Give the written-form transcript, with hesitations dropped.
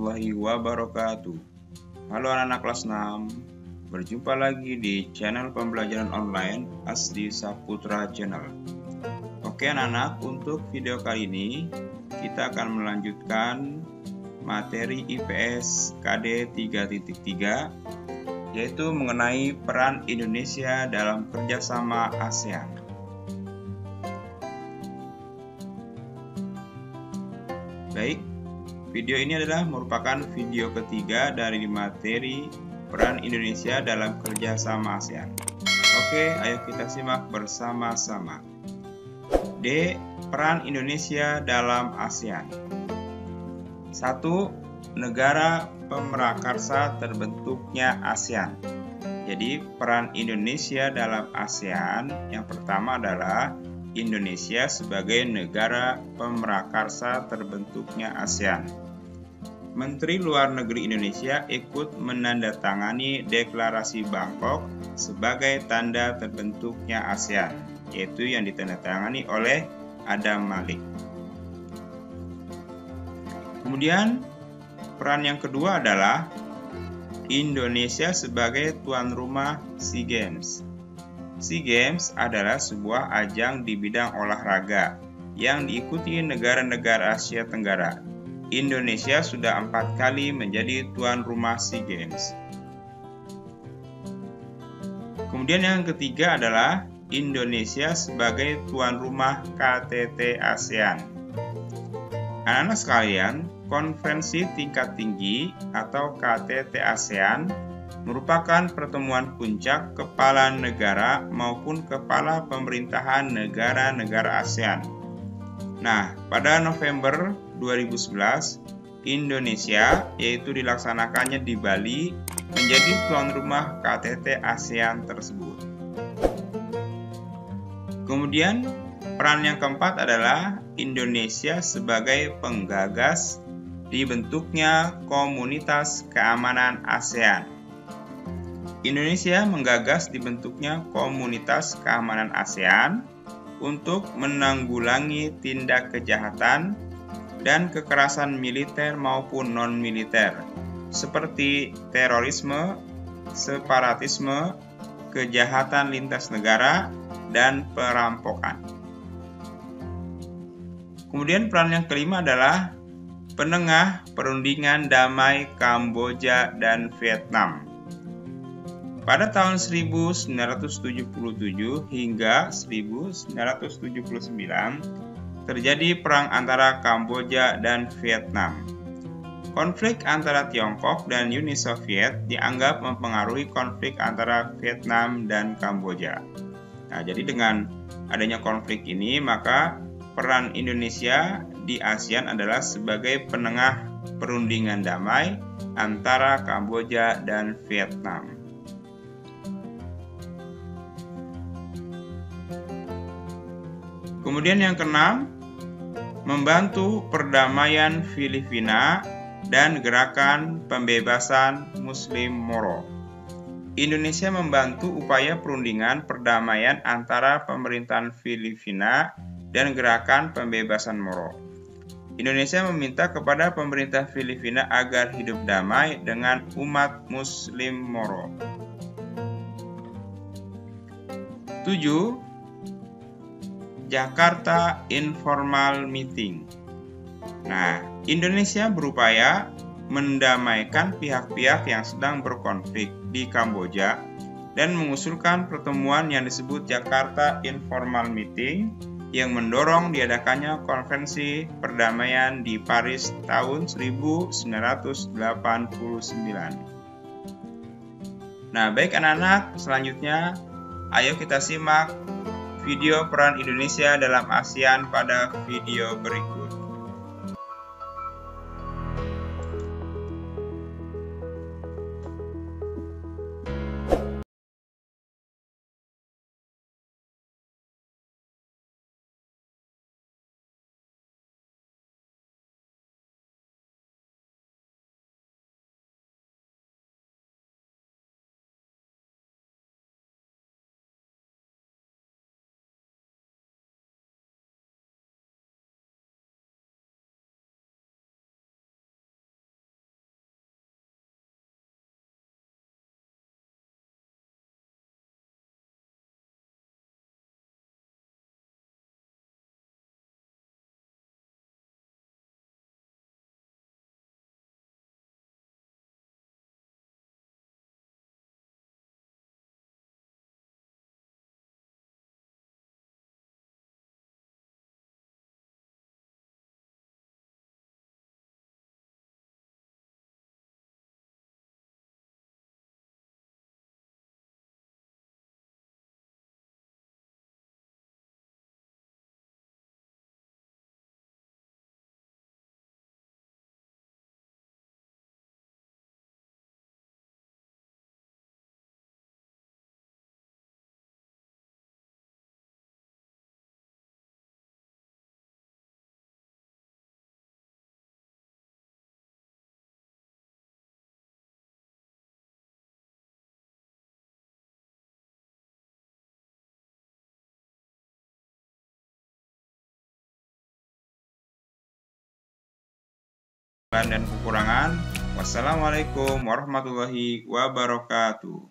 warahmatullahi wabarakatuh. Halo anak-anak kelas 6, berjumpa lagi di channel pembelajaran online Asdi Saputra Channel. Oke anak-anak, untuk video kali ini kita akan melanjutkan materi IPS KD 3.3, yaitu mengenai peran Indonesia dalam kerjasama ASEAN. Baik, video ini adalah merupakan video ketiga dari materi peran Indonesia dalam kerjasama ASEAN. Oke, ayo kita simak bersama-sama. D. Peran Indonesia dalam ASEAN. 1. Negara pemrakarsa terbentuknya ASEAN. Jadi, peran Indonesia dalam ASEAN yang pertama adalah Indonesia sebagai negara pemrakarsa terbentuknya ASEAN. Menteri Luar Negeri Indonesia ikut menandatangani Deklarasi Bangkok sebagai tanda terbentuknya ASEAN, yaitu yang ditandatangani oleh Adam Malik. Kemudian, peran yang kedua adalah Indonesia sebagai tuan rumah SEA Games. SEA Games adalah sebuah ajang di bidang olahraga yang diikuti negara-negara Asia Tenggara. Indonesia sudah 4 kali menjadi tuan rumah SEA Games. Kemudian yang ketiga adalah Indonesia sebagai tuan rumah KTT ASEAN. Anak-anak sekalian, konferensi tingkat tinggi atau KTT ASEAN merupakan pertemuan puncak kepala negara maupun kepala pemerintahan negara-negara ASEAN. Nah, pada November 2011, Indonesia, yaitu dilaksanakannya di Bali, menjadi tuan rumah KTT ASEAN tersebut. Kemudian, peran yang keempat adalah Indonesia sebagai penggagas dibentuknya Komunitas Keamanan ASEAN. Indonesia menggagas dibentuknya Komunitas Keamanan ASEAN untuk menanggulangi tindak kejahatan dan kekerasan militer maupun non-militer, seperti terorisme, separatisme, kejahatan lintas negara, dan perampokan. Kemudian peran yang kelima adalah penengah perundingan damai Kamboja dan Vietnam. Pada tahun 1977 hingga 1979, terjadi perang antara Kamboja dan Vietnam. Konflik antara Tiongkok dan Uni Soviet dianggap mempengaruhi konflik antara Vietnam dan Kamboja. Nah, jadi dengan adanya konflik ini, maka peran Indonesia di ASEAN adalah sebagai penengah perundingan damai antara Kamboja dan Vietnam. Kemudian yang keenam, membantu perdamaian Filipina dan gerakan pembebasan Muslim Moro. Indonesia membantu upaya perundingan perdamaian antara pemerintahan Filipina dan gerakan pembebasan Moro. Indonesia meminta kepada pemerintah Filipina agar hidup damai dengan umat Muslim Moro. 7. Jakarta Informal Meeting. Nah, Indonesia berupaya mendamaikan pihak-pihak yang sedang berkonflik di Kamboja dan mengusulkan pertemuan yang disebut Jakarta Informal Meeting yang mendorong diadakannya konferensi perdamaian di Paris tahun 1989. Nah, baik anak-anak, selanjutnya ayo kita simak video peran Indonesia dalam ASEAN pada video berikut. dan kekurangan. Wassalamualaikum warahmatullahi wabarakatuh.